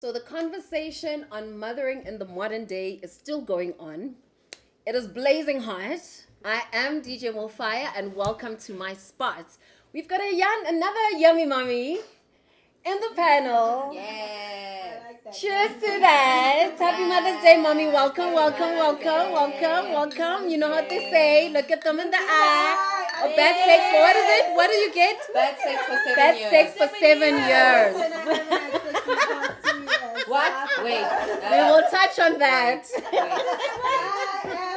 So the conversation on mothering in the modern day is still going on. It is blazing hot. I am DJ Mofire and welcome to my spot. We've got another yummy mommy in the panel. Yes. Cheers to that. Happy Mother's Day, mommy. Welcome, welcome, welcome, welcome, welcome. You know what they say. Look at them in the eye. Oh, bad sex for what is it? What do you get? Bad sex for 7 Bad years. sex for 7 years. What? Wait. We will touch on that. I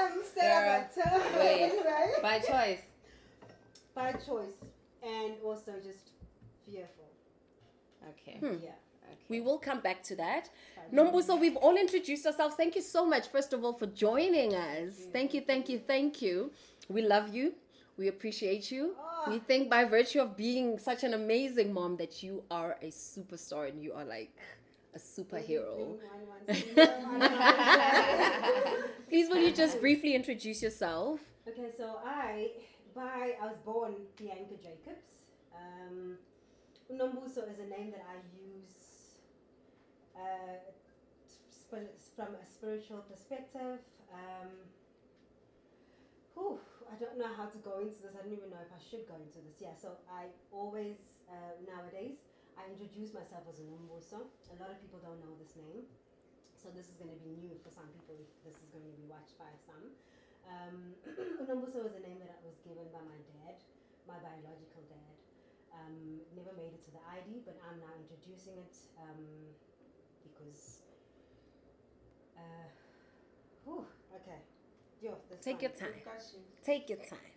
am celibate. Wait. By choice. By choice. And also just fearful. Okay. Yeah. Okay. We will come back to that. uNombuso, we've all introduced ourselves. Thank you so much, first of all, for joining us. Thank you, thank you, thank you. We love you. We appreciate you. We think by virtue of being such an amazing mom that you are a superstar and you are like a superhero. Please, will you just briefly introduce yourself? Okay, so I was born Bianca Jacobs. uNombuso is a name that I use from a spiritual perspective. I don't know how to go into this. I don't even know if I should go into this. Yeah, so I always, nowadays, I introduce myself as uNombuso. A lot of people don't know this name. So this is going to be new for some people if this is going to be watched by some. uNombuso is a name that was given by my dad, my biological dad. Never made it to the ID, but I'm now introducing it because... okay. Take your time. Take your time.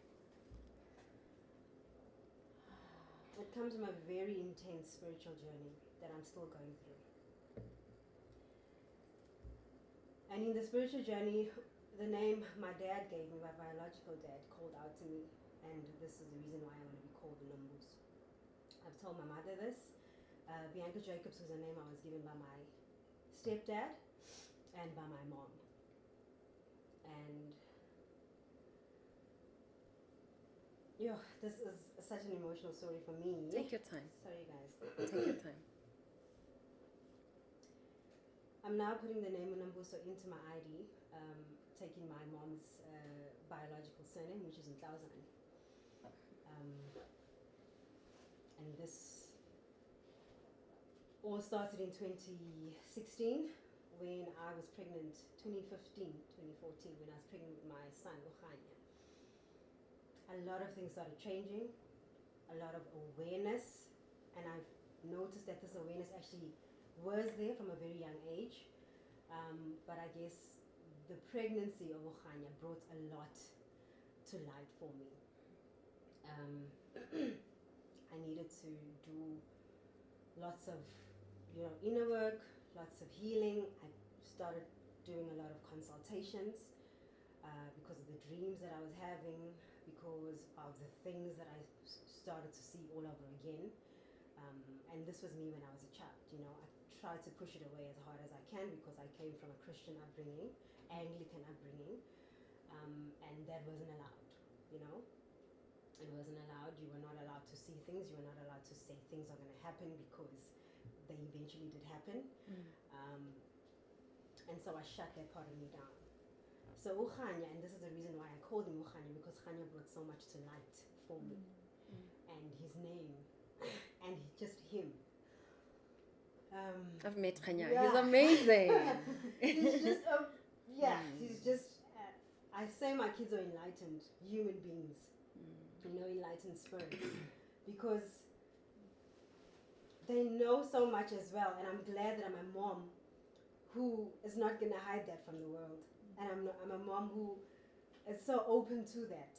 It comes from a very intense spiritual journey that I'm still going through. And in the spiritual journey, the name my dad gave me, my biological dad, called out to me. And this is the reason why I want to be called uNombuso. I've told my mother this. Bianca Jacobs was a name I was given by my stepdad and by my mom. And this is such an emotional story for me. Take your time. Sorry, guys. Take your time. I'm now putting the name uNombuso into my ID, taking my mom's biological surname, which is Ntlawuzane. And this all started in 2016 when I was pregnant, 2014, when I was pregnant with my son, Khanyisa. A lot of things started changing, a lot of awareness, and I've noticed that this awareness actually was there from a very young age, but I guess the pregnancy of Khanyisa brought a lot to light for me. I needed to do lots of inner work, lots of healing. I started doing a lot of consultations because of the dreams that I was having, because of the things that I started to see all over again. And this was me when I was a child. I tried to push it away as hard as I can because I came from a Christian upbringing, Anglican upbringing, and that wasn't allowed. It wasn't allowed. You were not allowed to see things. You were not allowed to say things are going to happen because they eventually did happen. And so I shut that part of me down. So Khanyisa, and this is the reason why I called him Khanyisa, because Khanyisa brought so much to light for me. And his name, and just him. I've met Khanyisa. Yeah. He's amazing. He's just, he's just, I say my kids are enlightened human beings, enlightened spirits, because they know so much as well. And I'm glad that I'm a mom who is not going to hide that from the world. And I'm a mom who is so open to that,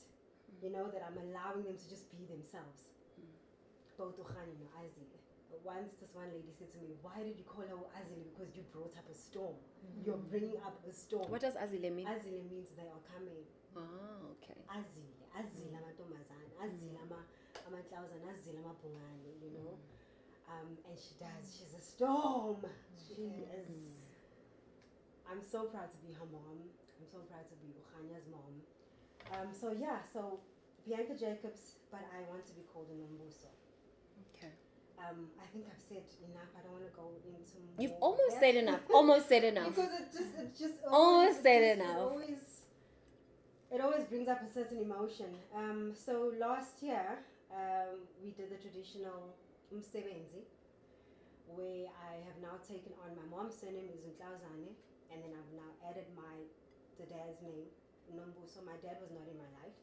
that I'm allowing them to just be themselves. Both Khanyisa and Azile. Once this one lady said to me, "Why did you call her Azile? Because you brought up a storm. You're bringing up a storm." What does Azile mean? Azile means they are coming. Oh, okay. Azile amantombazane, Azile amantlawuzane, Azile amabhungane, and she does. She's a storm. She is. I'm so proud to be her mom. I'm so proud to be Khanyis's mom. So Bianca Jacobs, but I want to be called uNombuso. Okay. I think I've said enough. I don't want to go into more. You've almost said enough. Almost said enough. Because it just Almost said enough. It always brings up a certain emotion. So last year, we did the traditional umsebenzi, where I have now taken on my mom's surname is uNombuso, and then I've now added the dad's name, uNombuso. My dad was not in my life,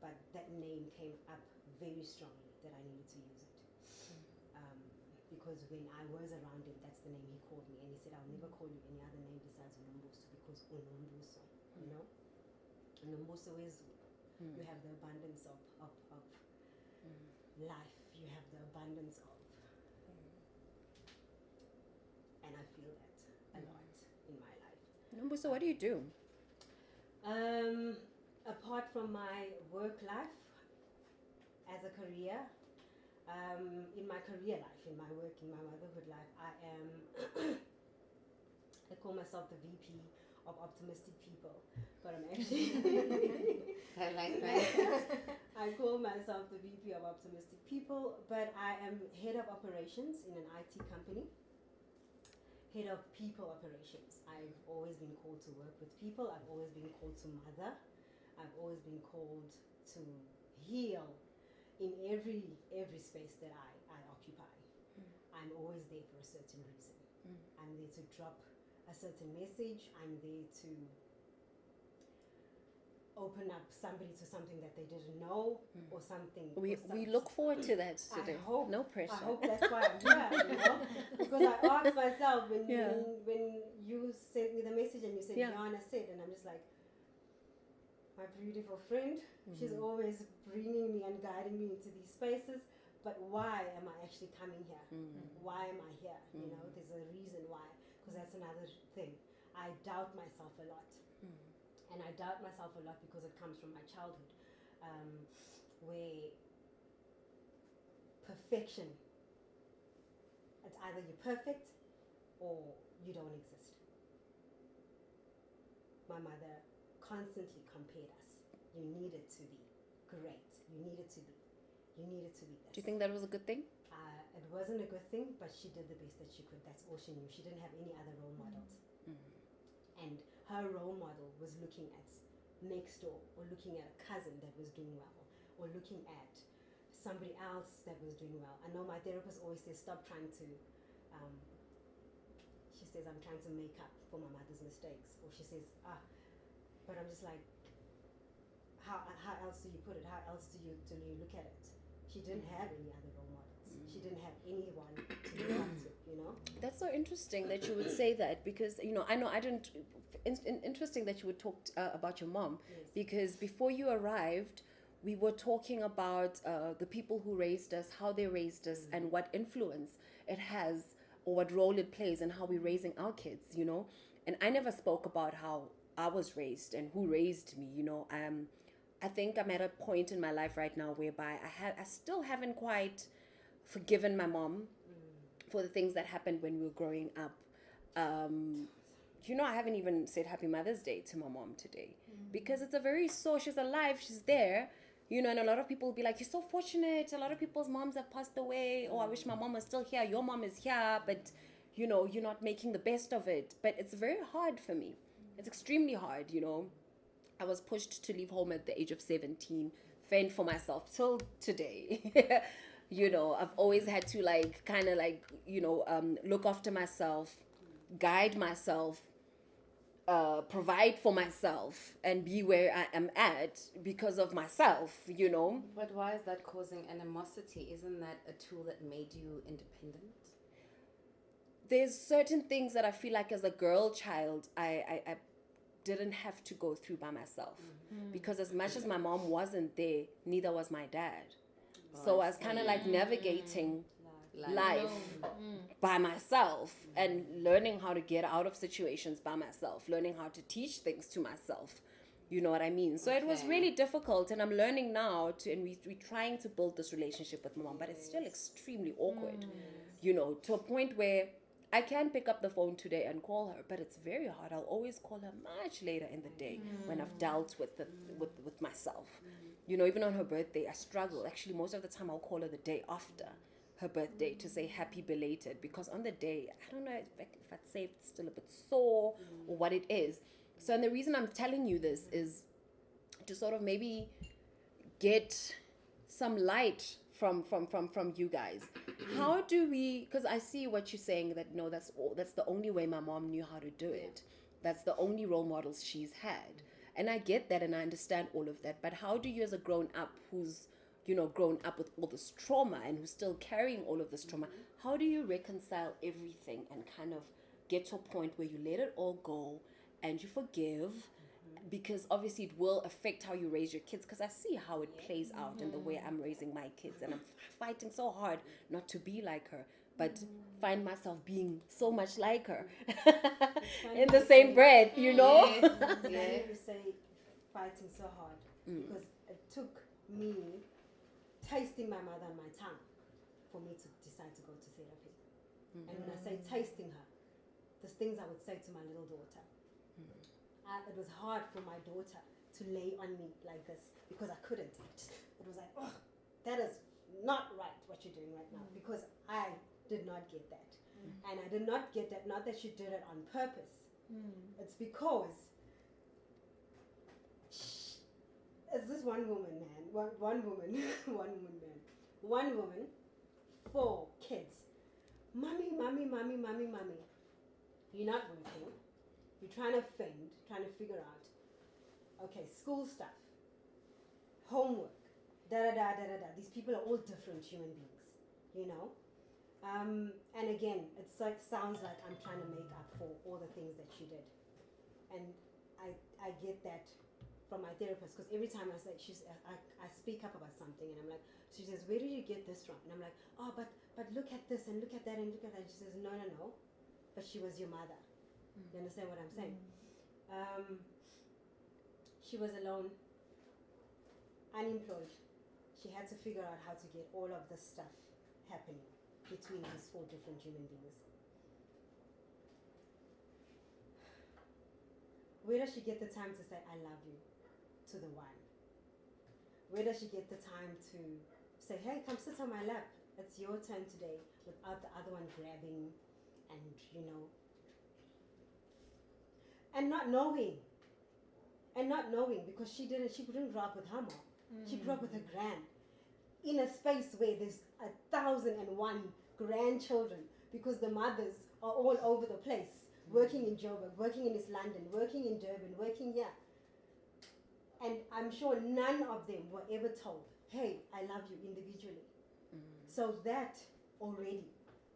but that name came up very strongly that I needed to use it. Because when I was around him, that's the name he called me, and he said, "I'll never call you any other name besides uNombuso, because uNombuso, you know, uNombuso is you have the abundance of life, you have the abundance of, and I feel that a lot in my life." uNombuso, what do you do? Apart from my work life as a career, in my career life, in my work, in my motherhood life, I call myself the VP of optimistic people, but I'm actually I like that. I call myself the VP of optimistic people, but I am head of operations in an IT company. Head of people operations. I've always been called to work with people. I've always been called to mother. I've always been called to heal in every space that I occupy. I'm always there for a certain reason. I'm there to drop a certain message. I'm there to open up somebody to something that they didn't know, or something. We look forward to that today. No pressure. I hope that's why I'm here, you know? Because I asked myself when you sent me the message and you said, Yana said, and I'm just like, my beautiful friend, she's always bringing me and guiding me into these spaces, but why am I actually coming here? Why am I here? You know, there's a reason why, because that's another thing. I doubt myself a lot. And I doubt myself a lot because it comes from my childhood, where perfection, it's either you're perfect or you don't exist. My mother constantly compared us. You needed to be great. You needed to be this. Do you think that was a good thing? It wasn't a good thing, but she did the best that she could. That's all she knew. She didn't have any other role models. And her role model was looking at next door, or looking at a cousin that was doing well, or looking at somebody else that was doing well. I know my therapist always says, stop trying to, she says, I'm trying to make up for my mother's mistakes. Or she says, but I'm just like, how else do you put it? How else do you look at it? She didn't have any other role models. She didn't have anyone to look up to, you know? That's so interesting that you would say that, because, you know I didn't, interesting that you would talk about your mom, because before you arrived, we were talking about the people who raised us, how they raised us, and what influence it has, or what role it plays in how we're raising our kids, you know? And I never spoke about how I was raised and who raised me, you know? I think I'm at a point in my life right now whereby I still haven't quite forgiven my mom for the things that happened when we were growing up. You know, I haven't even said Happy Mother's Day to my mom today, because it's a very sore. She's alive, she's there, you know, and a lot of people will be like, you're so fortunate. A lot of people's moms have passed away. Oh, I wish my mom was still here. Your mom is here, but, you know, you're not making the best of it. But it's very hard for me. It's extremely hard, you know. I was pushed to leave home at the age of 17, fend for myself till today. You know, I've always had to look after myself, guide myself, provide for myself, and be where I am at because of myself, you know. But why is that causing animosity? Isn't that a tool that made you independent? There's certain things that I feel like as a girl child, I didn't have to go through by myself, because as much as my mom wasn't there, neither was my dad. So I was kind of like navigating life by myself, and learning how to get out of situations by myself, learning how to teach things to myself. You know what I mean? So it was really difficult, and I'm learning now and we're trying to build this relationship with my mom, but it's still extremely awkward, you know, to a point where I can pick up the phone today and call her, but it's very hard. I'll always call her much later in the day when I've dealt with myself. You know, even on her birthday, I struggle. Actually, most of the time I'll call her the day after, her birthday to say happy belated, because on the day, I don't know if I'd say it's still a bit sore or what it is. So, and the reason I'm telling you this is to sort of maybe get some light from you guys. How do we, because I see what you're saying, that no, that's the only way my mom knew how to do it. That's the only role models she's had. And I get that and I understand all of that. But how do you, as a grown up who's, grown up with all this trauma and who's still carrying all of this trauma, how do you reconcile everything and kind of get to a point where you let it all go and you forgive? Because obviously it will affect how you raise your kids, because I see how it plays out in the way I'm raising my kids, and I'm fighting so hard not to be like her, but find myself being so much like her in the same breath, Yes. You say fighting so hard because it took me tasting my mother on my tongue for me to decide to go to therapy. And when I say tasting her, there's things I would say to my little daughter. It was hard for my daughter to lay on me like this because I couldn't. It was like, oh, that is not right what you're doing right now, because I did not get that. And I did not get that, not that she did it on purpose. It's because it's this one woman, man. One woman, one woman, 4 kids. Mommy. You're not working. You're trying to fend, trying to figure out, okay, school stuff, homework, da-da-da. These people are all different human beings, And again, it sounds like I'm trying to make up for all the things that she did. And I get that from my therapist, because every time I speak up about something, and I'm like, she says, where did you get this from? And I'm like, oh, but look at this, and look at that, and look at that. And she says, no, but she was your mother. You understand what I'm saying? She was alone, unemployed. She had to figure out how to get all of this stuff happening between these 4 different human beings. Where does she get the time to say, I love you to the one? Where does she get the time to say, hey, come sit on my lap. It's your turn today, without the other one grabbing and, and not knowing, because she couldn't grow up with her mom. She grew up with her gran, in a space where there's 1,001 grandchildren, because the mothers are all over the place, working in Joburg, working in East London, working in Durban, working here. And I'm sure none of them were ever told, hey, I love you individually. So that already,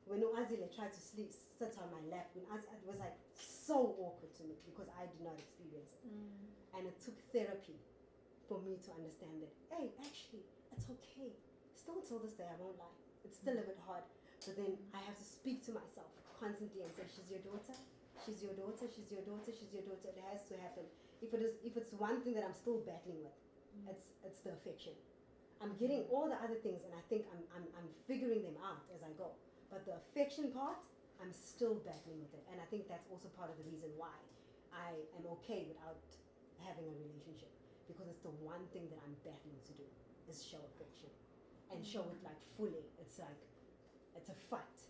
when Azile tried to sit on my lap, it was like so awkward to me, because I did not experience it. And it took therapy for me to understand that, hey, actually, it's okay. Still till this day, I won't lie. It's still a bit hard. But then I have to speak to myself constantly and say, she's your daughter, she's your daughter, she's your daughter, she's your daughter. It has to happen. If it's one thing that I'm still battling with, it's the affection. I'm getting all the other things, and I think I'm figuring them out as I go. But the affection part, I'm still battling with it. And I think that's also part of the reason why I am okay without having a relationship, because it's the one thing that I'm battling to do, is show affection. And show it like fully. It's like, it's a fight.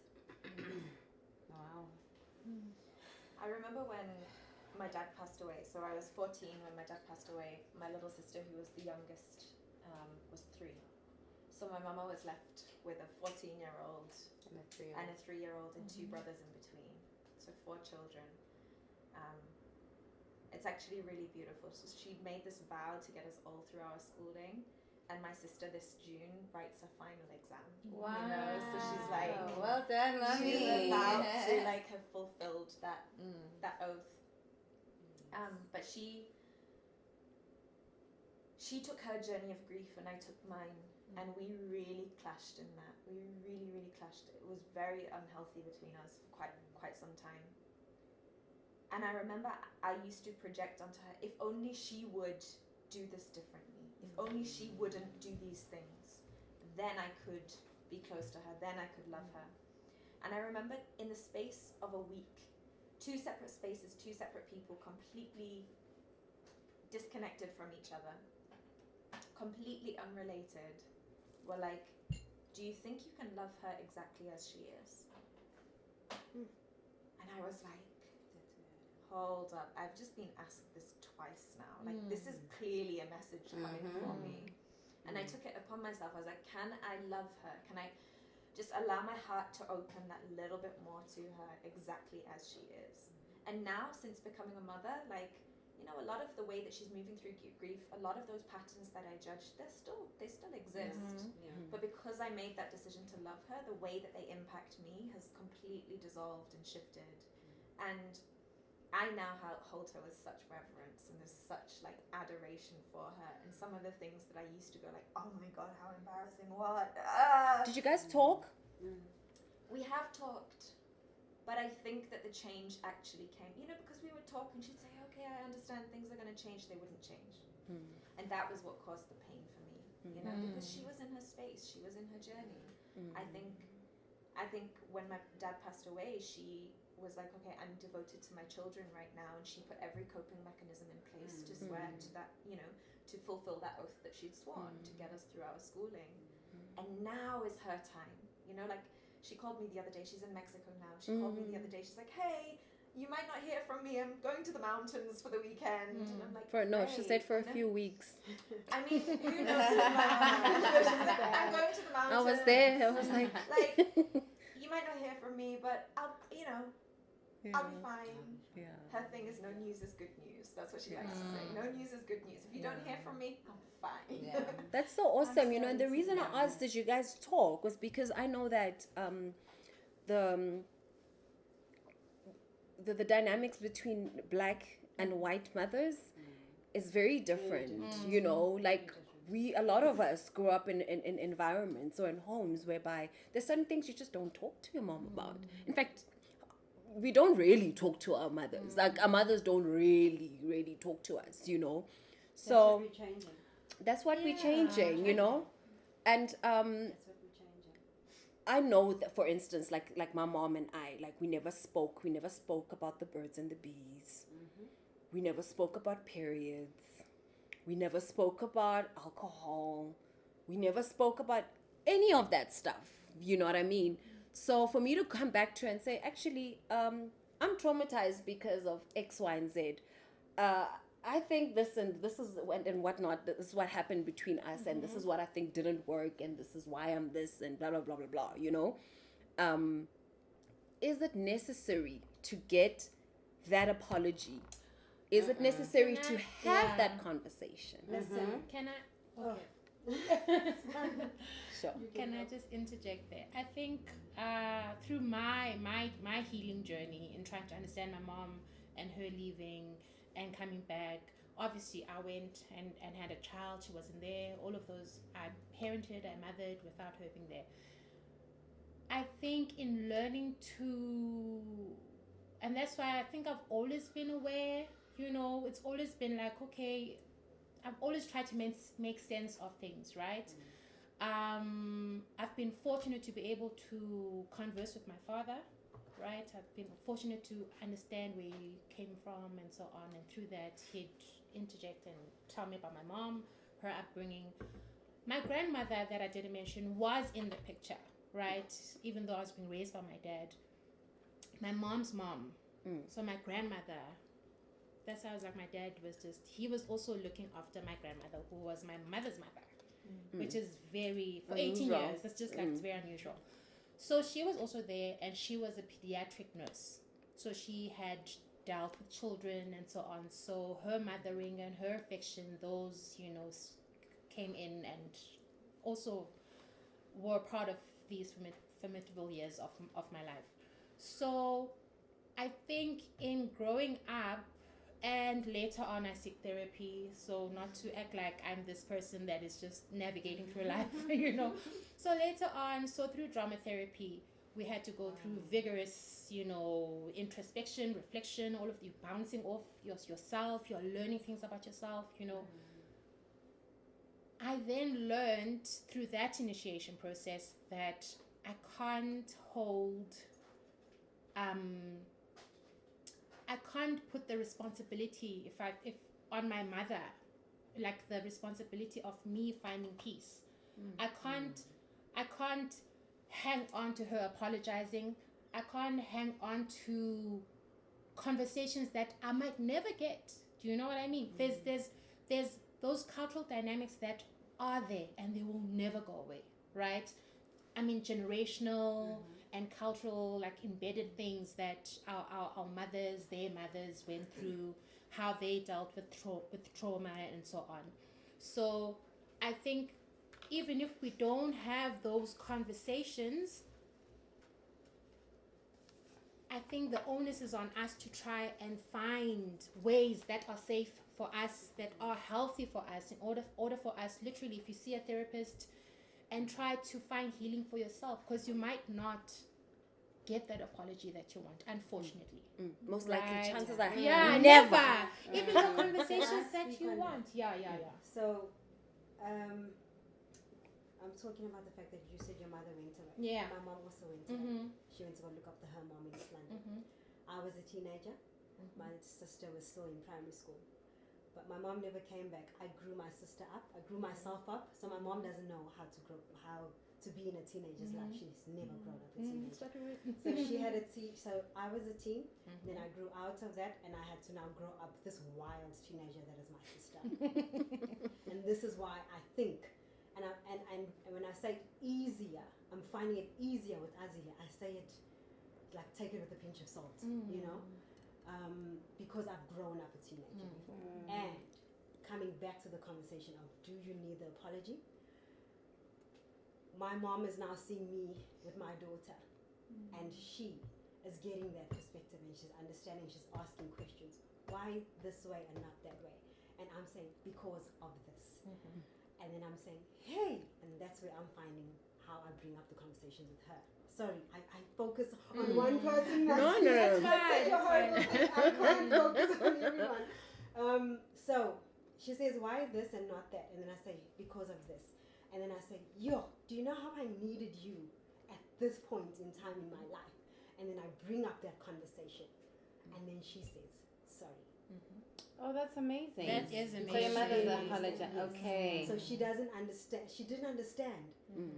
Wow. I remember when my dad passed away. So I was 14 when my dad passed away. My little sister, who was the youngest, was 3. So my mama was left with a 14-year-old And a 3-year-old. and a 3-year-old and 2 brothers in between. So 4 children. It's actually really beautiful. So she made this vow to get us all through our schooling. And my sister this June writes her final exam. Wow. You know, so she's like, well done, mommy. she's about to like have fulfilled that oath. But she took her journey of grief and I took mine, and we really clashed in that. We really clashed. It was very unhealthy between us for quite some time. And I remember I used to project onto her, if only she would do this differently, if only she wouldn't do these things, then I could be close to her, then I could love her. And I remember in the space of a week, 2 separate spaces, 2 separate people, completely disconnected from each other, completely unrelated, were like, do do you think you can love her exactly as she is? And I was like, hold up, I've just been asked this twice now. Like, this is clearly a message coming from me. And I took it upon myself. I was like, can I love her? Can I just allow my heart to open that little bit more to her exactly as she is? And now, since becoming a mother, like, you know, a lot of the way that she's moving through grief, a lot of those patterns that I judged, they still exist. But because I made that decision to love her, the way that they impact me has completely dissolved and shifted. And I now hold her with such reverence, and there's such like adoration for her. And some of the things that I used to go like, oh my God, how embarrassing, what? Did you guys talk? We have talked, but I think that the change actually came, you know, because we would talk and she'd say, okay, I understand things are going to change. They wouldn't change. And that was what caused the pain for me, you know, because she was in her space, she was in her journey. I think when my dad passed away, she was like, okay, I'm devoted to my children right now, and she put every coping mechanism in place to swear to that, you know, to fulfill that oath that she'd sworn to get us through our schooling. And now is her time, you know, like she called me the other day, she's in Mexico now, she called me the other day, she's like, hey, you might not hear from me, I'm going to the mountains for the weekend. And I'm like, She said for a few weeks. I mean, who knows? She's like, I'm going to the mountains. I was there, I was like you might not hear from me, but I'll be fine. Her thing is no news is good news. That's what she likes to say. No news is good news. If you don't hear from me, I'm fine. That's so awesome, you know. And the reason I asked did you guys talk was because I know that the dynamics between black and white mothers is very different. You know, like a lot of us grew up in environments or in homes whereby there's certain things you just don't talk to your mom about. In fact, we don't really talk to our mothers. Like our mothers don't really talk to us, you know. So that's what we're changing, you know. And that's what we're changing. I know that, for instance, like my mom and I, like we never spoke about the birds and the bees. We never spoke about periods. We never spoke about alcohol. We never spoke about any of that stuff. You know what I mean? So for me to come back to her and say, actually, I'm traumatized because of X, Y, and Z. I think this is whatnot. This is what happened between us, and this is what I think didn't work, and this is why I'm this, and blah blah blah blah blah. You know, is it necessary to get that apology? Is it necessary to have that conversation? Listen, Can I? Okay. Sure. Can I just interject there? I think through my healing journey in trying to understand my mom and her leaving and coming back, obviously I went and had a child. She wasn't there. All of those, I parented, I mothered without her being there. I think in learning to, and that's why I think I've always been aware, you know, it's always been like, okay, I've always tried to make sense of things, right? I've been fortunate to be able to converse with my father, right? I've been fortunate to understand where he came from and so on, and through that he'd interject and tell me about my mom, her upbringing. My grandmother that I didn't mention was in the picture, right? Even though I was being raised by my dad. My mom's mom, so my grandmother, that's how I was like, my dad was just, he was also looking after my grandmother, who was my mother's mother, which is very, for 18 years, that's just like, it's very unusual. So she was also there, and she was a pediatric nurse. So she had dealt with children and so on. So her mothering and her affection, those, you know, came in and also were part of these formidable years of my life. So I think in growing up, and later on I seek therapy, so not to act like I'm this person that is just navigating through life, you know. So later on, so through drama therapy, we had to go through vigorous, you know, introspection, reflection, all of you bouncing off yourself, you're learning things about yourself, you know. I then learned through that initiation process that I can't hold, I can't put the responsibility if on my mother, like the responsibility of me finding peace. I can't I can't hang on to her apologizing. I can't hang on to conversations that I might never get. Do you know what I mean? There's those cultural dynamics that are there and they will never go away, right? I mean, generational and cultural, like embedded things that our mothers, their mothers went through, how they dealt with trauma and so on. So I think even if we don't have those conversations, I think the onus is on us to try and find ways that are safe for us, that are healthy for us, in order for us, literally, if you see a therapist, and try to find healing for yourself, because you might not get that apology that you want, unfortunately. Most likely, Right. chances are Never. Even the conversations that Speak you on want. Yeah. So, I'm talking about the fact that you said your mother went away. Yeah. My mom also went away. Mm-hmm. She went to go look up her mom in East London. Mm-hmm. I was a teenager. My sister was still in primary school. But my mom never came back. I grew my sister up. I grew myself up. So my mom doesn't know how to be in a teenager's life. She's never grown up a teenager. So she had a so I was a teen. Then I grew out of that, and I had to now grow up this wild teenager that is my sister. And this is why I think, and when I say easier, I'm finding it easier with Azile. I say it like take it with a pinch of salt, you know, because I've grown up a teenager before. And coming back to the conversation of, do you need the apology? My mom is now seeing me with my daughter, and she is getting that perspective, and she's understanding, she's asking questions. Why this way and not that way? And I'm saying, because of this. And then I'm saying, hey, and that's where I'm finding how I bring up the conversation with her. Sorry, I focus on one person. No. That's fine. I can't focus on everyone. So she says, why this and not that? And then I say, because of this. And then I say, do you know how I needed you at this point in time in my life? And then I bring up that conversation. And then she says, sorry. Oh, that's amazing. That is So your amazing. mother's Yes. apology. Okay. So she doesn't understand. She didn't understand.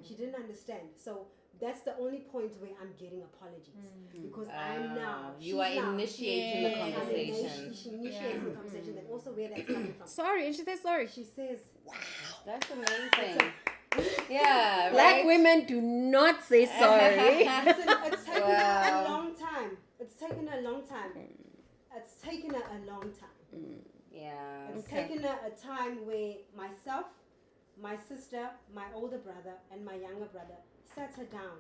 She didn't understand. So that's the only point where I'm getting apologies. Because I'm now. You are initiating the Yes. conversation. She initiates the conversation. And also where that's coming from. Sorry, and she says sorry. She says, That's amazing. Yeah, Black right? women do not say sorry. it's taken her a long time. It's taken her a long time. It's taken her a long time. Yeah. It's taken her a time where myself, my sister, my older brother, and my younger brother sat her down.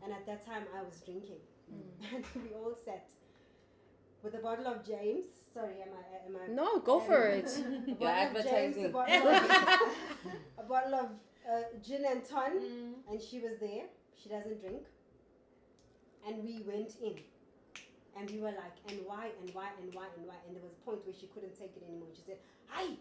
And at that time, I was drinking. And we all sat with a bottle of James. Sorry, am I? No, go for it. A bottle You're of advertising. James, a bottle of gin and ton, and she was there. She doesn't drink. And we went in. And we were like, and why? And there was a point where she couldn't take it anymore. She said, "Hi,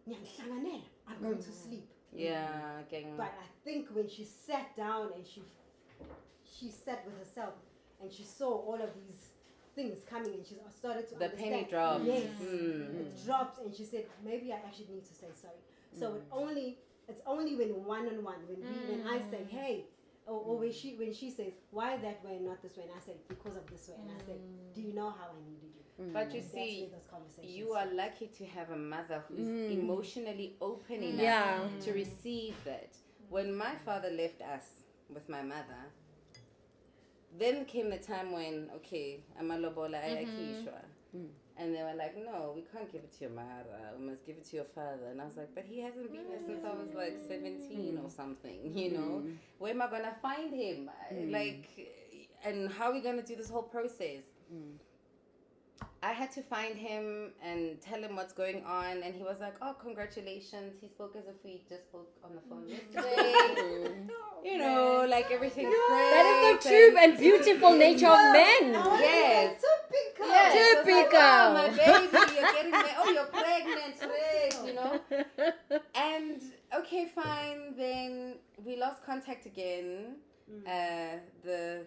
I'm going to sleep." Yeah. Gang. But I think when she sat down and she sat with herself and she saw all of these things coming, and she started to The understand. penny dropped. Yes, it dropped, and she said, "Maybe I actually need to say sorry." So it's only when one-on-one, when I say, "Hey," or when she says, "Why that way and not this way?" and I say, "Because of this way," and I say, "Do you know how I needed you?" But you That's see, where those conversations you are lucky to have a mother who's emotionally open enough to receive that. When my father left us with my mother, then came the time when, okay, I'm a lobola, and they were like, no, we can't give it to your mother, we must give it to your father. And I was like, but he hasn't been there since I was like 17 or something, you know? Where am I going to find him? And how are we going to do this whole process? I had to find him and tell him what's going on, and he was like, "Oh, congratulations!" He spoke as if we just spoke on the phone yesterday. You know, like everything's great. That is the true and beautiful nature of men. Yes. typical. Yes. So it's like, Typical. "Oh, my baby, you're getting married. Oh, you're pregnant, right?" You know. And okay, fine. Then we lost contact again. The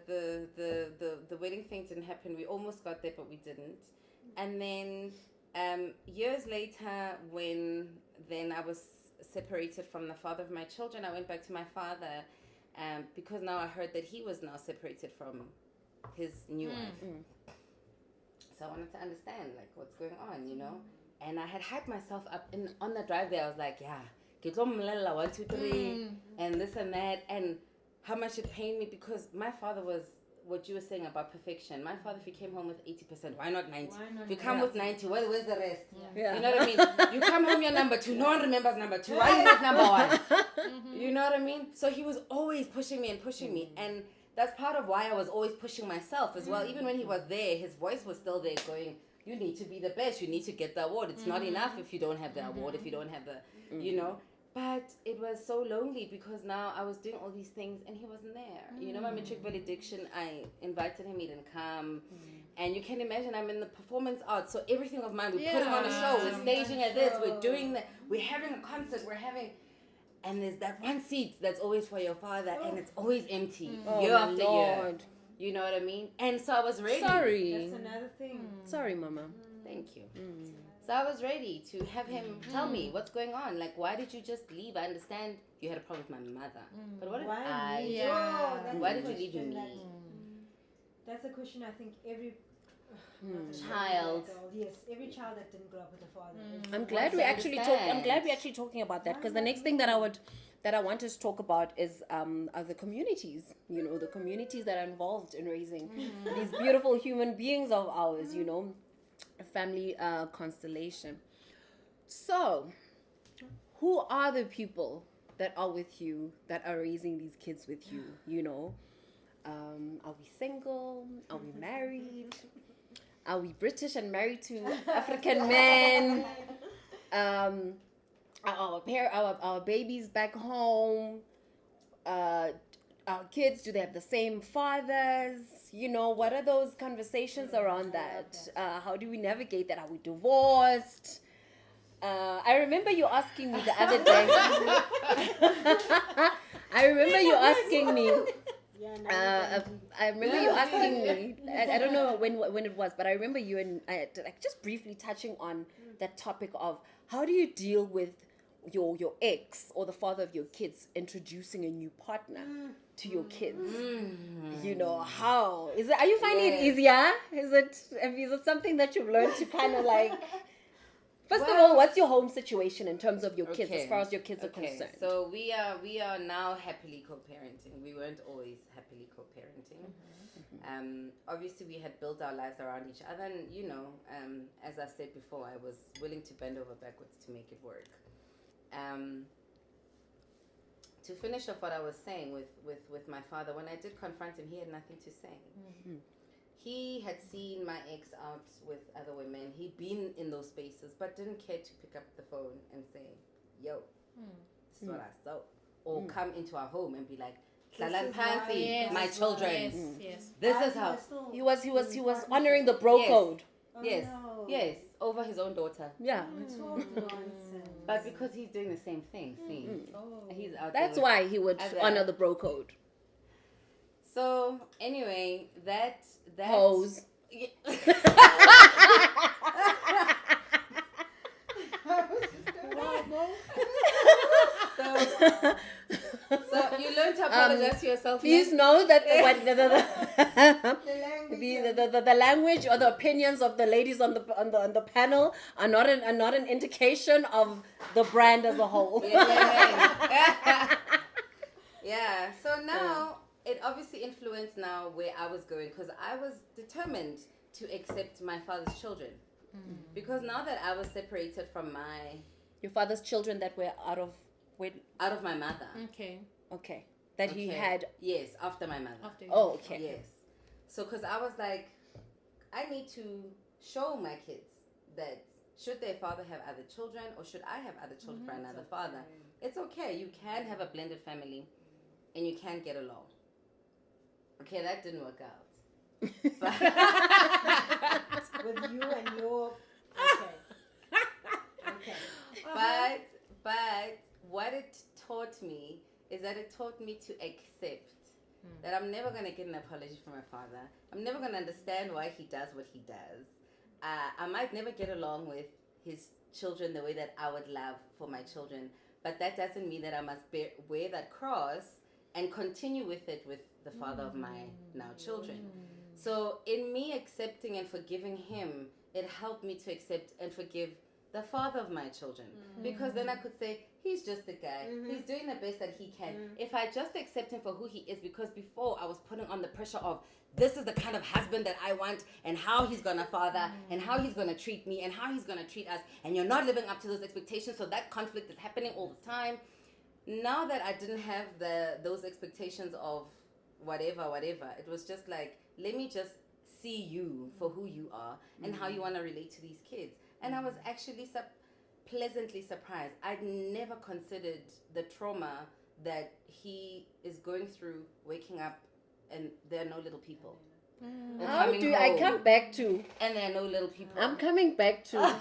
wedding thing didn't happen. We almost got there, but we didn't. And then years later, when then I was separated from the father of my children, I went back to my father, because now I heard that he was now separated from his new wife. So I wanted to understand like what's going on, you know. And I had hyped myself up on the drive there. I was like, yeah, get on 1, 2, 3, and this and that, and how much it pained me because my father was what you were saying about perfection. My father, if he came home with 80%, why not 90? If you come with 90, where's the rest? Yeah. You know what I mean? You come home, you're number 2. No one remembers number 2. Why are you not number 1? You know what I mean? So he was always pushing me, and that's part of why I was always pushing myself as well. Even when he was there, his voice was still there going, you need to be the best. You need to get the award. It's not enough if you don't have the award, if you don't have the, you know. But it was so lonely because now I was doing all these things and he wasn't there. You know, my matric valediction, I invited him, he didn't come. And you can imagine I'm in the performance arts, so everything of mine, we're putting on a show, we're staging at this, we're doing that, we're having a concert, and there's that one seat that's always for your father and it's always empty year after year. You know what I mean? And so I was ready. Sorry. That's another thing. Sorry, Mama. Thank you. So I was ready to have him tell me what's going on. Like, why did you just leave? I understand you had a problem with my mother. But what did why did you leave me? That's a question I think every child. Yes, every child that didn't grow up with a father. I'm glad we're actually talking about that because the next thing that I wanted to talk about is are the communities. You know, the communities that are involved in raising these beautiful human beings of ours. You know, a family constellation. So, who are the people that are with you that are raising these kids with you? You know, are we single? Are we married? Are we British and married to African men? Our babies back home? Our kids, do they have the same fathers? You know, what are those conversations around that? How do we navigate that? Are we divorced? I remember you asking me the other day. I remember you asking me. I remember you asking me. I don't know when it was, but I remember you and I like just briefly touching on that topic of how do you deal with your ex or the father of your kids introducing a new partner to your kids. You know, how is it? Are you finding it easier? Is it something that you've learned to kind of like? First of all, what's your home situation in terms of your kids, as far as your kids are concerned? So we are now happily co-parenting. We weren't always happily co-parenting. Obviously, we had built our lives around each other, and you know, as I said before, I was willing to bend over backwards to make it work. To finish off what I was saying with my father, when I did confront him, he had nothing to say. He had seen my ex out with other women. He'd been in those spaces, but didn't care to pick up the phone and say, yo, this is what I saw. Or come into our home and be like, Salan Pansi, my children. Yes. This is how. He was honoring the bro code. Yes. Yes. Over his own daughter. Yeah. But because he's doing the same thing, see. He's out That's there why he would honor the bro code. So anyway, that Hose. So you learn to apologize to yourself. Please know that the language or the opinions of the ladies on the panel are not an indication of the brand as a whole. Yeah. So now it obviously influenced now where I was going because I was determined to accept my father's children because now that I was separated from your father's children that were out of my mother. Okay. That he had. Yes, after my mother. Oh, okay. Yes. So, because I was like, I need to show my kids that should their father have other children or should I have other children by another father, it's okay. You can have a blended family and you can get along. Okay, that didn't work out. With you and your... Okay. But what it taught me is that it taught me to accept that I'm never going to get an apology from my father. I'm never going to understand why he does what he does. I might never get along with his children the way that I would love for my children, but that doesn't mean that I must wear that cross and continue with it with the father of my now children. So in me accepting and forgiving him, it helped me to accept and forgive the father of my children. Because then I could say, he's just a guy. He's doing the best that he can. If I just accept him for who he is, because before I was putting on the pressure of, this is the kind of husband that I want, and how he's gonna father, and how he's gonna treat me, and how he's gonna treat us, and you're not living up to those expectations, so that conflict is happening all the time. Now that I didn't have those expectations of whatever, it was just like, let me just see you for who you are and how you want to relate to these kids. And I was actually pleasantly surprised. I'd never considered the trauma that he is going through, waking up and there are no little people. How do I come back to? And there are no little people. I'm coming back to.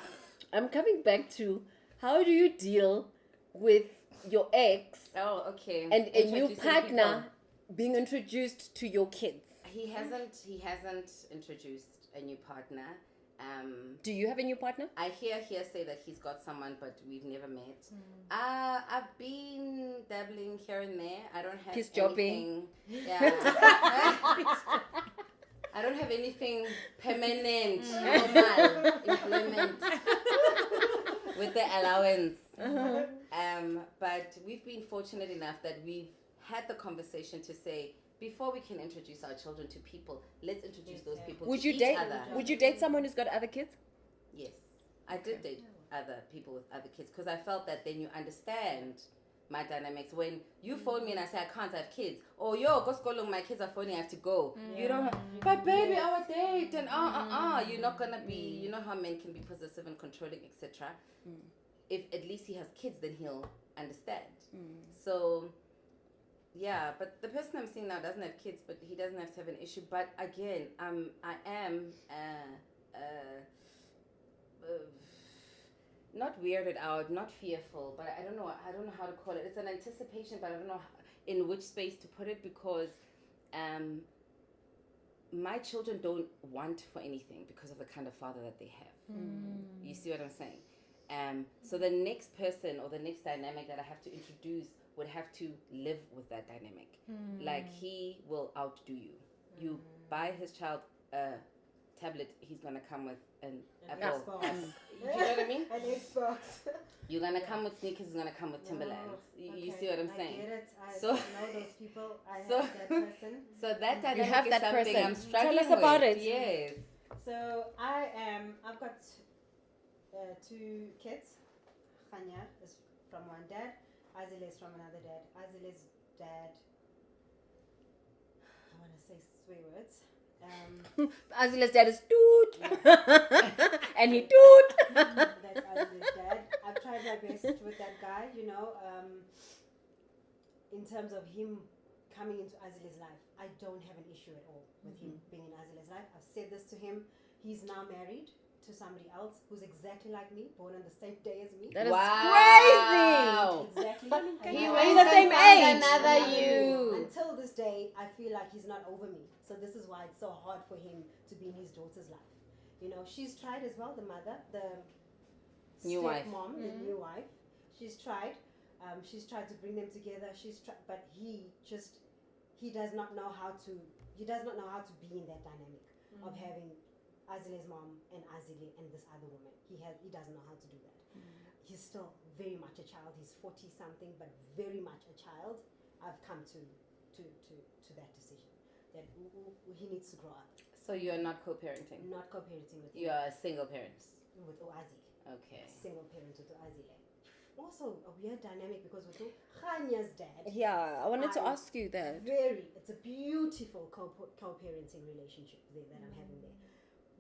How do you deal with your ex Oh, okay. and a new Introducing partner people. being introduced to your kids? He hasn't introduced a new partner. Do you have a new partner? I hear say that he's got someone, but we've never met. I've been dabbling here and there. I don't have He's anything. Yeah. I don't have anything permanent, normal, implement with the allowance. But we've been fortunate enough that we've had the conversation to say, before we can introduce our children to people, let's introduce those people to each other. Would you date someone who's got other kids? Yes, I did date other people with other kids because I felt that then you understand my dynamics. When you phone me and I say I can't have kids, or yo, go school, my kids are phoning, I have to go. You don't have, but baby, our date and you're not gonna be. You know how men can be possessive and controlling, etc. If at least he has kids, then he'll understand. So. Yeah, but the person I'm seeing now doesn't have kids, but he doesn't have to have an issue. But again, I am not weirded out, not fearful, but I don't know how to call it. It's an anticipation, but I don't know in which space to put it because my children don't want for anything because of the kind of father that they have. You see what I'm saying? So the next person or the next dynamic that I have to introduce would have to live with that dynamic. Like he will outdo you. You buy his child a tablet, he's gonna come with an Apple. Xbox. You know what I mean? An Xbox. You're gonna come with sneakers, he's gonna come with Timberlands. You see what I'm saying? I get it. I So- know those people. I have so- that person. So that dynamic have is that something person. I'm struggling Tell us about with. it. Yes. So I've got 2 kids. Khanya is from one dad. Azile is from another dad. Azile's dad, I want to say swear words. Azila's dad is toot. And he toot. That's Azile's dad. I've tried my best with that guy, in terms of him coming into Azile's life. I don't have an issue at all with him being in Azile's life. I've said this to him. He's now married to somebody else who's exactly like me, born on the same day as me. That is Wow. Exactly. He And went the same and found age. another you. until this day, I feel like he's not over me. So this is why it's so hard for him to be in his daughter's life. She's tried as well, the mother, the New wife. mom, the new wife. She's tried. She's tried to bring them together. But he does not know how to. He does not know how to be in that dynamic of having Azile's mom and Azile and this other woman. He doesn't know how to do that. He's still very much a child. He's 40 something, but very much a child. I've come to that decision that he needs to grow up. So you're not co-parenting? Not co-parenting with You're a single parent. with Oazile. Okay. Single parent with Oazile. Also a weird dynamic because with Khanya's dad. Yeah, I wanted to ask you that. It's a beautiful co-parenting relationship there that I'm having there.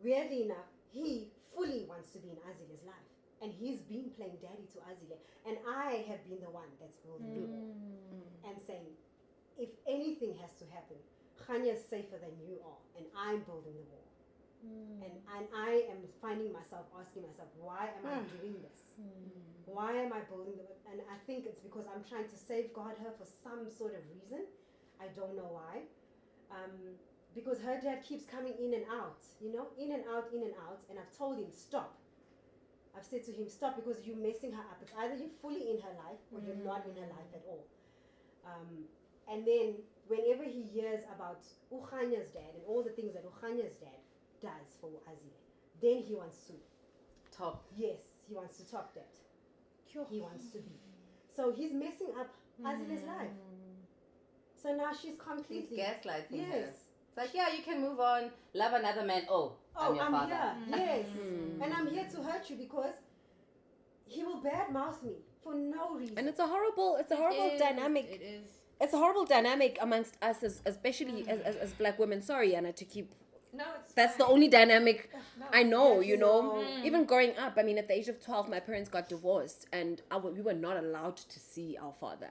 Weirdly enough, he fully wants to be in Azile's life. And he's been playing daddy to Azile. And I have been the one that's building the wall. And saying, if anything has to happen, Khanya's safer than you are. And I'm building the wall. And I am finding myself, asking myself, why am I doing this? Why am I building the wall? And I think it's because I'm trying to safeguard her for some sort of reason. I don't know why. Because her dad keeps coming in and out, in and out. And I've told him, stop. I've said to him, stop, because you're messing her up. It's either you're fully in her life or you're not in her life at all. And then whenever he hears about Ukhanya's dad and all the things that Ukhanya's dad does for Azile, then he wants to Top. Yes, he wants to top that. He wants to be. So he's messing up Azile's life. So now she's completely He's gaslighting Yes. her. It's like, yeah, you can move on, love another man. Oh, I'm your father. here. Yes. And I'm here to hurt you because he will badmouth me for no reason. And it's a horrible dynamic. It is. It's a horrible dynamic amongst us, especially as black women. Sorry, Anna, to keep. No, it's That's the fine. only dynamic No. I know. Yes, You know, no. even growing up. I mean, at the age of 12, my parents got divorced, and we were not allowed to see our father.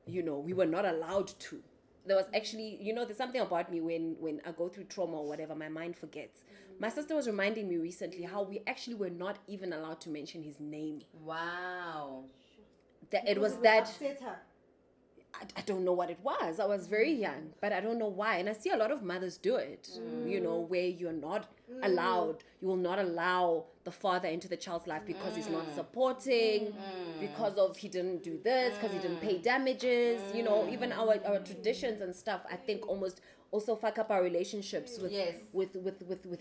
You know, we were not allowed to. There was actually, you know, there's something about me when I go through trauma or whatever, my mind forgets. My sister was reminding me recently how we actually were not even allowed to mention his name. Wow. That it Because was that. upset her. I don't know what it was. I was very young, but I don't know why. And I see a lot of mothers do it, you know, where you're not allowed, you will not allow the father into the child's life because he's not supporting, because of he didn't do this, because he didn't pay damages, you know, even our traditions and stuff, I think almost also fuck up our relationships with Yes. with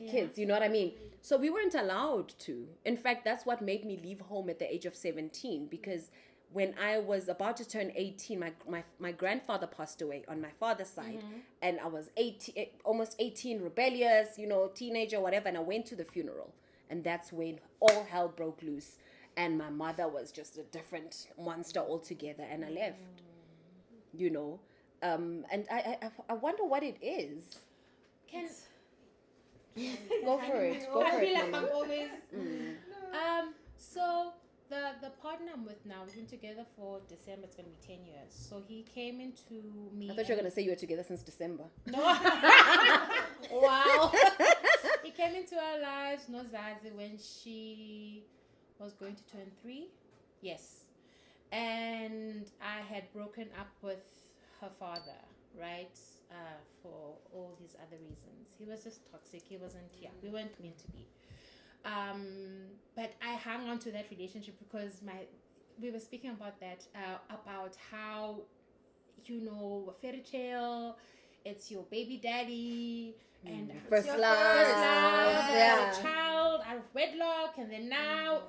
kids, you know what I mean? So we weren't allowed to. In fact, that's what made me leave home at the age of 17, because when I was about to turn 18, my grandfather passed away on my father's side. And I was almost 18, rebellious, you know, teenager, whatever. And I went to the funeral. And that's when all hell broke loose. And my mother was just a different monster altogether. And I left, you know. And I wonder what it is. Can Go for it. Go I for feel it, like Mama. I'm always. So the partner I'm with now, we've been together for December. It's gonna be 10 years. So he came into me. I thought you were going to say you were together since December. No. Wow. He came into our lives, Nozazi, when she was going to turn 3. Yes. And I had broken up with her father, right? For all these other reasons. He was just toxic. He wasn't, we weren't meant to be. But I hung on to that relationship because we were speaking about that, about how, you know, a fairy tale, it's your baby daddy, and First it's your love, first love, yeah. a child out of wedlock, and then now,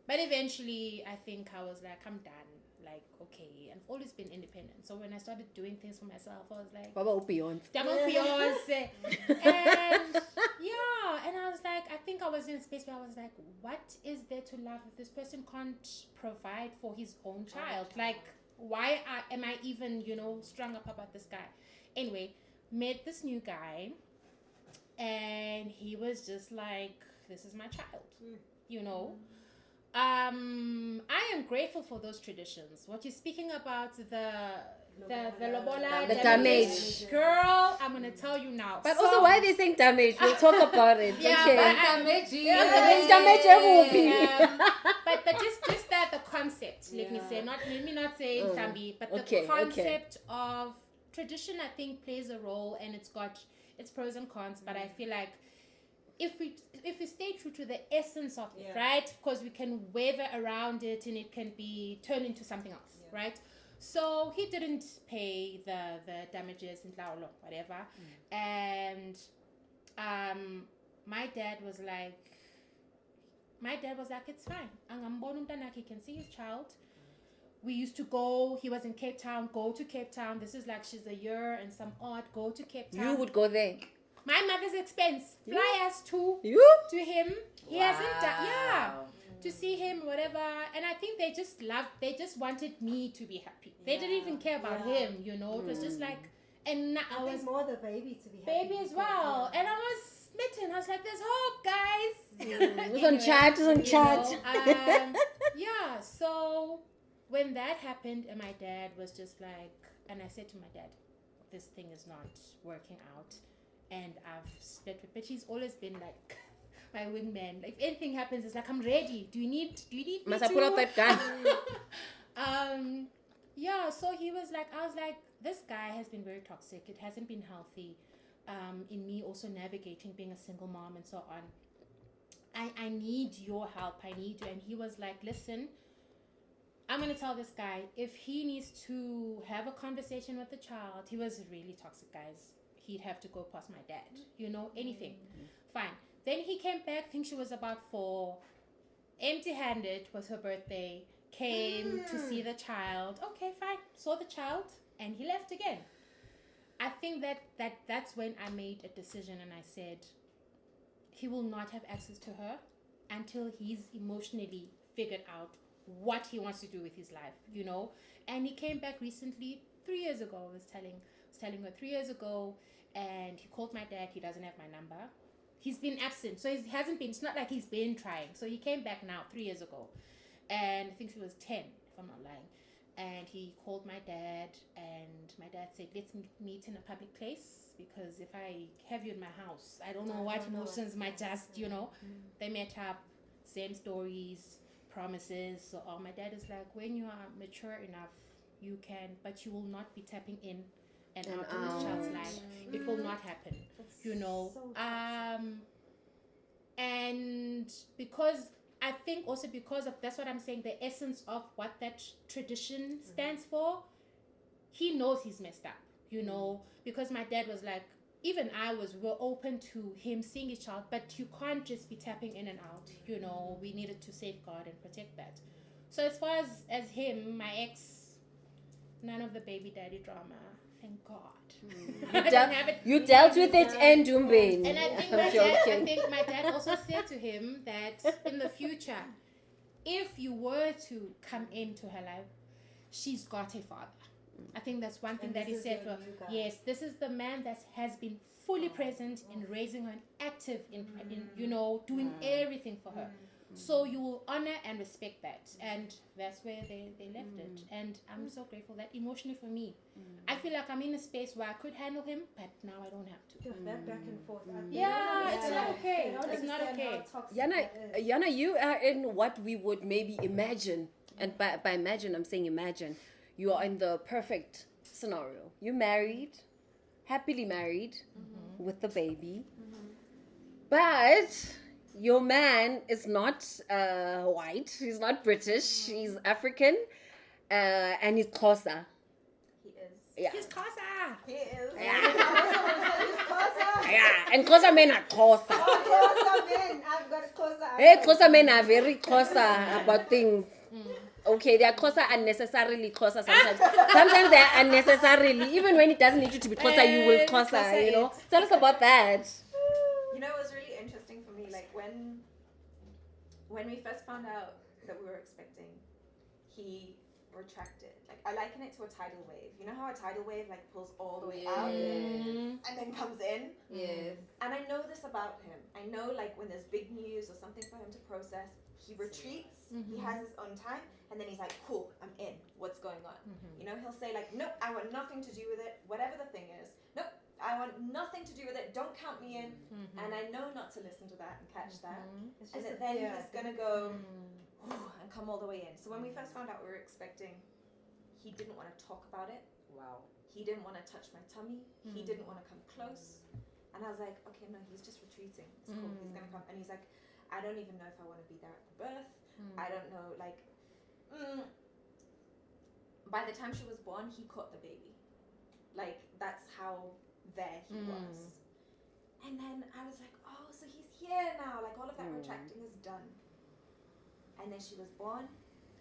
But eventually, I think I was like, I'm done. Like, okay, I've always been independent. So when I started doing things for myself, I was like, Baba Upion. And I was like, I think I was in a space where I was like, what is there to love if this person can't provide for his own child? Like, why am I even, you know, strung up about this guy? Anyway, met this new guy, and he was just like, this is my child, you know. I am grateful for those traditions. What you're speaking about, the lobola, The damage. girl, I'm gonna tell you now. But also, why are they saying damage? We'll talk about it. Yeah, okay. But just that the concept, let me not say Tambi, but the concept of tradition, I think, plays a role, and it's got its pros and cons. But I feel like if we stay true to the essence of it, right? Because we can waver around it, and it can be turned into something else, right? So he didn't pay the damages in Laolo, whatever, and my dad was like, it's fine. He can see his child. We used to go. He was in Cape Town. Go to Cape Town. This is like she's a year and some odd. Go to Cape Town. You would go there. My mother's expense. Fly us to him. He hasn't done, to see him, whatever. And I think they just wanted me to be happy. They didn't even care about him, you know. It was just like, and I was more the baby to be happy. baby as well. And I was smitten. I was like, there's hope, guys. It was on chat. So when that happened, and my dad was just like, and I said to my dad, this thing is not working out. And I've split with, but he's always been like my wingman. Like if anything happens, it's like, I'm ready. Do you need me Must I pull out that gun? So he was like, I was like, this guy has been very toxic. It hasn't been healthy. In me also navigating being a single mom and so on. I need your help. I need you. And he was like, listen, I'm going to tell this guy, if he needs to have a conversation with the child, he was really toxic, guys. He'd have to go past my dad, you know, anything. Fine. Then he came back, I think she was about 4, empty-handed, was her birthday, came to see the child. Okay, fine, saw the child, and he left again. I think that's when I made a decision, and I said, he will not have access to her until he's emotionally figured out what he wants to do with his life, you know. And he came back recently, 3 years ago. I was telling her 3 years ago, and he called my dad. He doesn't have my number. He's been absent, so he hasn't been. It's not like he's been trying. So he came back now 3 years ago, and I think she was 10, if I'm not lying. And he called my dad, and my dad said, let's meet in a public place, because if I have you in my house, I don't know what emotions might just, you know. They met up, same stories, promises. So my dad is like, when you are mature enough, you can, but you will not be tapping in and out of this child's life. It will not happen, you know. And because I think also because of, that's what I'm saying, the essence of what that tradition stands for, he knows he's messed up, you know, because my dad was like, even we were open to him seeing his child, but you can't just be tapping in and out, you know. We needed to safeguard and protect that. So as far as him, my ex, none of the baby daddy drama, thank God. You dealt with it, and Dumbin. And I think my dad also said to him that in the future, if you were to come into her life, she's got a father. I think that's one thing that he said to her. Yes, this is the man that has been fully present in raising her and active in you know, doing everything for her. So you will honor and respect that. And that's where they left it. And I'm so grateful that emotionally for me, I feel like I'm in a space where I could handle him, but now I don't have to. That back and forth. It's not okay. It's not okay. Yana, you are in what we would maybe imagine. And by imagine, I'm saying imagine. You are in the perfect scenario. You're married, happily married, with the baby. But your man is not white. He's not British. He's African. And he's Xhosa. He is. Yeah. He's Xhosa. He is. Yeah. And Xhosa men are Xhosa. Xhosa men. I've got Xhosa. Hey, Xhosa men are very Xhosa about things. Okay, they are Xhosa unnecessarily Xhosa sometimes. Sometimes they are unnecessarily. Even when it doesn't need you to be Xhosa, you will Xhosa, you know. Tell us about that. You know, it was really interesting for me, like when we first found out that we were expecting, he retracted. Like, I liken it to a tidal wave. You know how a tidal wave like pulls all the way out and then comes in? Yes. And I know this about him. I know, like, when there's big news or something for him to process, he retreats, he has his own time, and then he's like, cool, I'm in. What's going on? You know, he'll say like, nope, I want nothing to do with it, whatever the thing is. Nope, I want nothing to do with it. Don't count me in. And I know not to listen to that and catch that. And then he's going to go and come all the way in. So when we first found out we were expecting, he didn't want to talk about it. Wow. He didn't want to touch my tummy. He didn't want to come close. And I was like, okay, no, he's just retreating. It's cool. He's going to come. And he's like, I don't even know if I want to be there at the birth. I don't know, like, by the time she was born, he caught the baby. Like, that's how there he was. And then I was like, oh, so he's here now. Like, all of that retracting is done. And then she was born,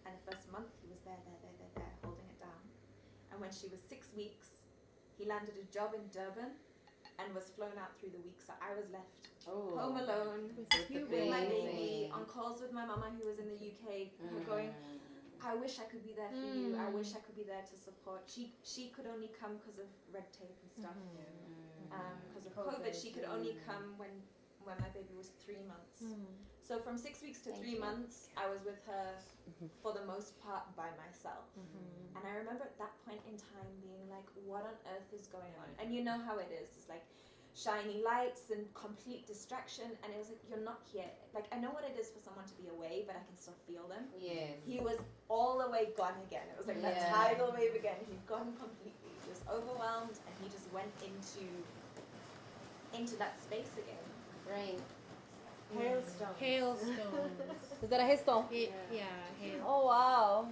and the first month he was there, holding it down. And when she was 6 weeks, he landed a job in Durban and was flown out through the week. So I was left home alone with my baby, on calls with my mama who was in the UK, her going, I wish I could be there for you. I wish I could be there to support. She could only come because of red tape and stuff. Because of COVID, she could only come when my baby was 3 months. So from 6 weeks to 3 months, I was with her for the most part by myself. And I remember at that point in time being like, what on earth is going on? And you know how it is. It's like shiny lights and complete distraction. And it was like, you're not here. Like, I know what it is for someone to be away, but I can still feel them. Yes. He was all the way gone again. It was like that tidal wave again. He'd gone completely. He was overwhelmed, and he just went into that space again. Right. Hailstones. Is that a hailstone? Yeah, hail. Oh, wow.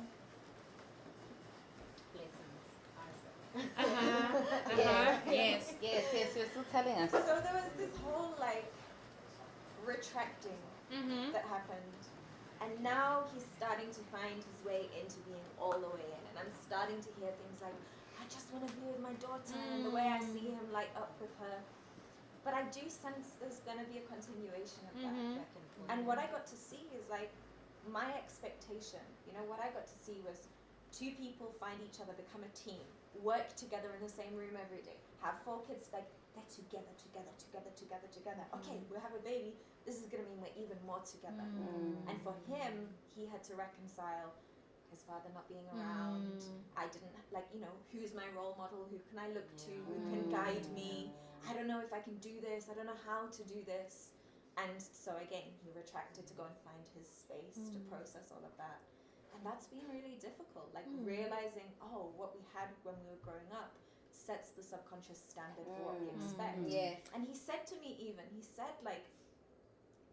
Yes. Yes, you're still telling us. So there was this whole like retracting that happened, and now he's starting to find his way into being all the way in, and I'm starting to hear things like, I just want to be with my daughter, and the way I see him light up with her. But I do sense there's going to be a continuation of that. And what I got to see is like my expectation, you know, what I got to see was two people find each other, become a team, work together in the same room every day, have 4 kids, like they're together. Okay, we'll have a baby. This is going to mean we're even more together. And for him, he had to reconcile his father not being around. I didn't, like, you know, who's my role model? Who can I look to? Who can guide me? I don't know if I can do this. I don't know how to do this. And so again, he retracted to go and find his space to process all of that. And that's been really difficult, like realizing, what we had when we were growing up sets the subconscious standard for what we expect. Yes. And he said to me he said, like,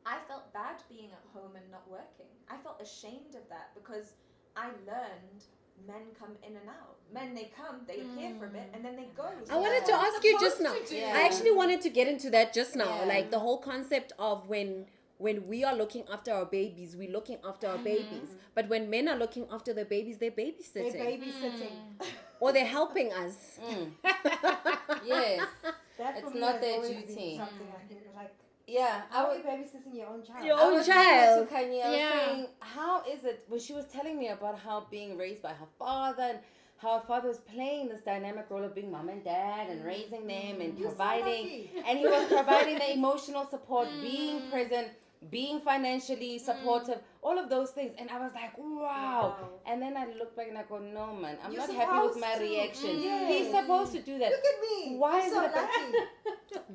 I felt bad being at home and not working. I felt ashamed of that because I learned men come in and out. Men, they come, they appear for a bit, and then they go. I wanted to ask you just now. Yeah. I actually wanted to get into that just now. Like the whole concept of when we are looking after our babies, we're looking after our babies. But when men are looking after their babies, they're babysitting. They're babysitting. Or they're helping us. Yes. That It's for me not has their always been duty. Something like, Yeah. how are you babysitting your own child? Your I own was saying child. to Kanye, I was Yeah. saying, how is it when she was telling me about how being raised by her father and how her father was playing this dynamic role of being mom and dad and raising them and You're so providing, lucky. and he was providing the emotional support, being present, being financially supportive, all of those things. And I was like, wow. And then I look back and I go, no, man, I'm You're not happy with supposed my to. reaction. Yes. He's supposed to do that. Look at me. Why You're is so it about- lucky.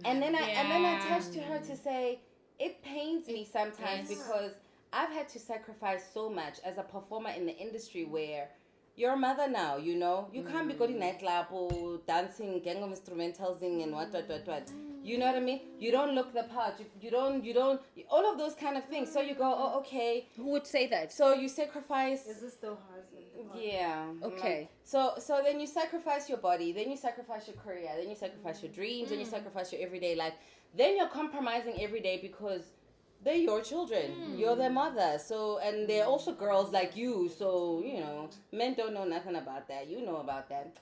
And then I Yeah. touched to her to say, it pains me sometimes because I've had to sacrifice so much as a performer in the industry where you're a mother now, you know. You can't be going to nightclub or dancing, gang of instrumentals and what. You know what I mean? You don't look the part. You don't, all of those kind of things. So you go, oh, okay. Who would say that? So you sacrifice. Is this still husband? Yeah. Okay. So then you sacrifice your body, then you sacrifice your career, then you sacrifice your dreams, then you sacrifice your everyday life. Then you're compromising every day because they're your children. You're their mother. So, and they're also girls like you. So, you know, men don't know nothing about that. You know about that.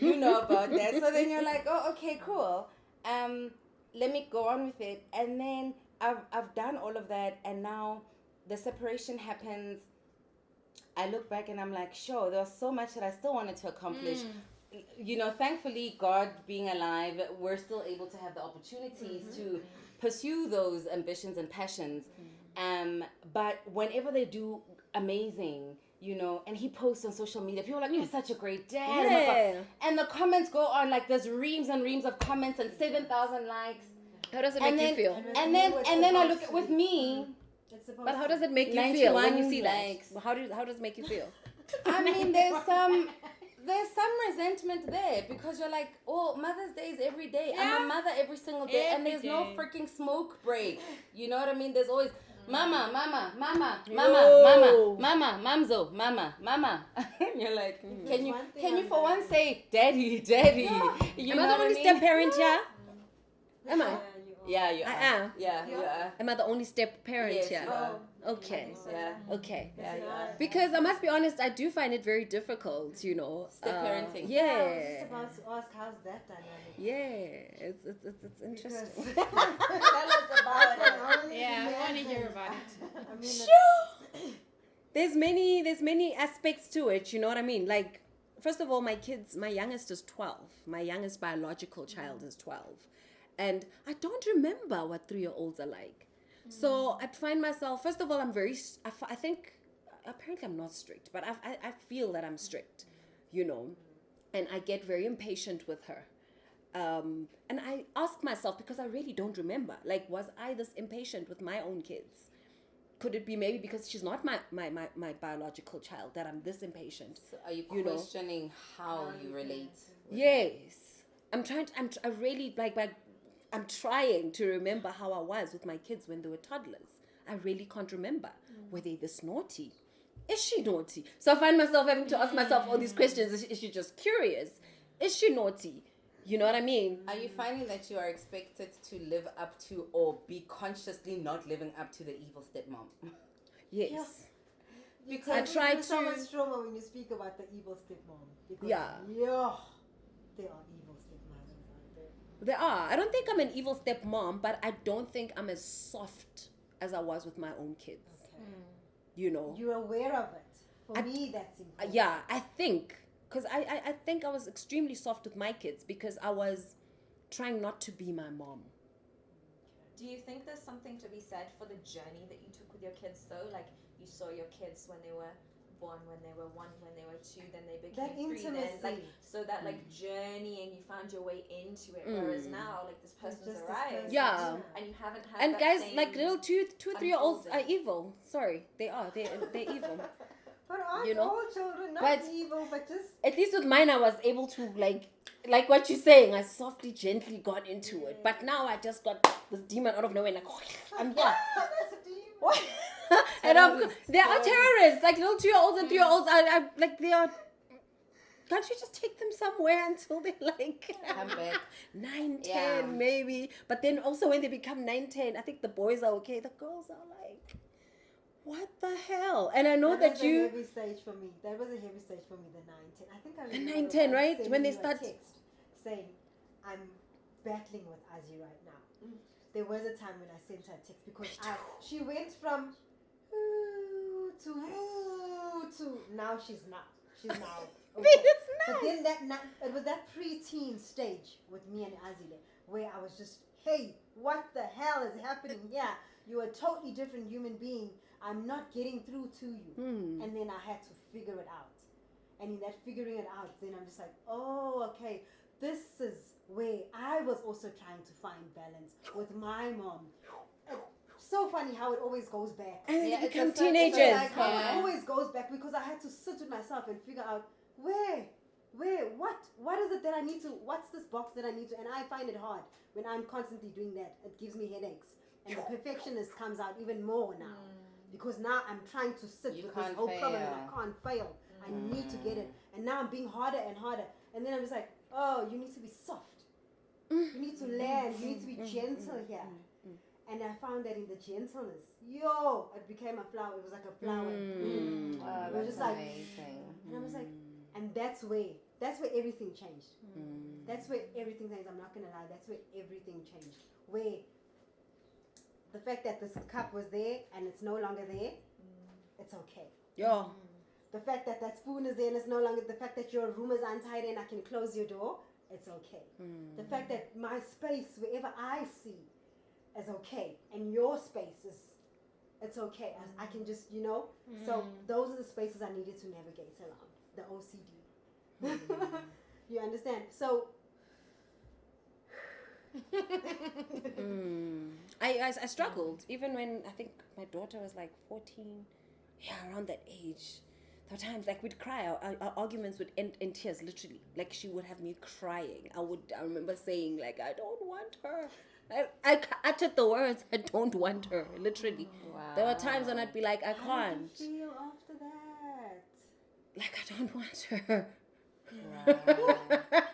You know about that. So then you're like, oh, okay, cool. Let me go on with it. And then I've done all of that, and now the separation happens. I look back and I'm like, sure, there was so much that I still wanted to accomplish. You know, thankfully, God being alive, we're still able to have the opportunities to pursue those ambitions and passions. But whenever they do amazing, you know, and he posts on social media, people are like, you're such a great dad. Oh my God. And the comments go on, like there's reams and reams of comments and 7,000 likes. How does it make you feel? And then I look at with me. But how does it make you feel when you 91 see likes. that? How does it make you feel? I mean, there's some resentment there because you're like, oh, Mother's Day is every day. I'm a mother every single day, and there's no freaking smoke break. You know what I mean? There's always mama, mamzo, mama. You're like, can you for once say daddy? You Am know I the what only mean? step parent here? Am I? Yeah, you are. I am. Yeah, you are. Am I the only step parent Yes, here? you are. Okay. Yeah. Okay. Yeah, you are. Because I must be honest, I do find it very difficult, you know. Step parenting. I was Yeah. just about to ask, how's that dynamic? Yeah. It's interesting. Because Tell us about it. Yeah, I want to hear about it. I mean, There's many aspects to it, you know what I mean? Like, first of all, my youngest is 12. My youngest biological child is 12. And I don't remember what 3-year-olds are like. So I find myself, first of all, I think, apparently I'm not strict, but I feel that I'm strict, you know, and I get very impatient with her. And I ask myself, because I really don't remember, like, was I this impatient with my own kids? Could it be maybe because she's not my biological child that I'm this impatient? So are you know? questioning how you relate? Yes. I'm trying to remember how I was with my kids when they were toddlers. I really can't remember. Were they this naughty? Is she naughty? So I find myself having to ask myself all these questions. Is she just curious? is she naughty? You know what I mean? Are you finding that you are expected to live up to or be consciously not living up to the evil stepmom? Yes. Because I try there's so to- much trauma when you speak about the evil stepmom. Because, Yeah. there are evil stepmothers out there. There are. I don't think I'm an evil stepmom, but I don't think I'm as soft as I was with my own kids. Okay. You know? You're aware of it. For me, that's important. Yeah, I think. Because I think I was extremely soft with my kids because I was trying not to be my mom. Do you think there's something to be said for the journey that you took with your kids though? Like you saw your kids when they were born, when they were 1, when they were 2, then they became That 3, then intimacy. like so that like journey and you found your way into it. Whereas now like this person's just this arrived person. Yeah. and you haven't had And that guys, same like little 2, 3-year-olds are unfolding. evil. Sorry, they are. They're evil. But aren't You know? all children not But- evil, but just... At least with mine, I was able to like what you're saying. I softly, gently got into it. But now I just got this demon out of nowhere. Like I'm here. That's a demon. What? And Terrorists, they are terrorists. Like little 2-year-olds and 3-year-olds. I like they are. Can't you just take them somewhere until they're like Come back. 9, 10, Yeah. maybe? But then also when they become 9, 10, I think the boys are okay. The girls are like, what the hell? And I know that was a you. heavy stage for me. That was a heavy stage for me, the 9-10. I think I The remember 9-10, once right? sending When they you a start- text saying, I'm battling with Azzy right now. There was a time when I sent her a text because she went from ooh to now she's not. She's now. Okay. It's But nice. then it was that pre-teen stage with me and Azile where I was just, hey, what the hell is happening here? You're a totally different human being. I'm not getting through to you. And then I had to figure it out. And in that figuring it out, then I'm just like, oh, okay, this is where I was also trying to find balance with my mom. So funny how it always goes back. And then Yeah, they it's become a circle. teenagers. It's Like how Yeah. it always goes back because I had to sit with myself and figure out what is it that I need to, what's this box that I need to, and I find it hard when I'm constantly doing that. It gives me headaches. And the perfectionist comes out even more now. Because now I'm trying to sit You with this can't whole problem and fail. I can't fail. I need to get it. And now I'm being harder and harder. And then I'm just like, oh, you need to be soft. You need to land. You need to be gentle here. And I found that in the gentleness, it became a flower. It was like a flower. Oh, It was that's just like, amazing. and I was like, and that's where everything changed. That's where everything changed. I'm not gonna lie. That's where everything changed. Where the fact that this cup was there and it's no longer there, it's okay. Yo. The fact that that spoon is there and it's no longer, the fact that your room is untidy and I can close your door, it's okay. The fact that my space, wherever I see, is okay. And your space is, it's okay. I can just, So those are the spaces I needed to navigate around. The OCD. You understand? So, I struggled even when I think my daughter was like 14, around that age. There were times like we'd cry. Our arguments would end in tears, literally. Like she would have me crying. I remember saying like, I don't want her. I uttered the words, I don't want her, literally. Wow. There were times when I'd be like, I how did can't. you feel after that? Like I don't want her. Wow.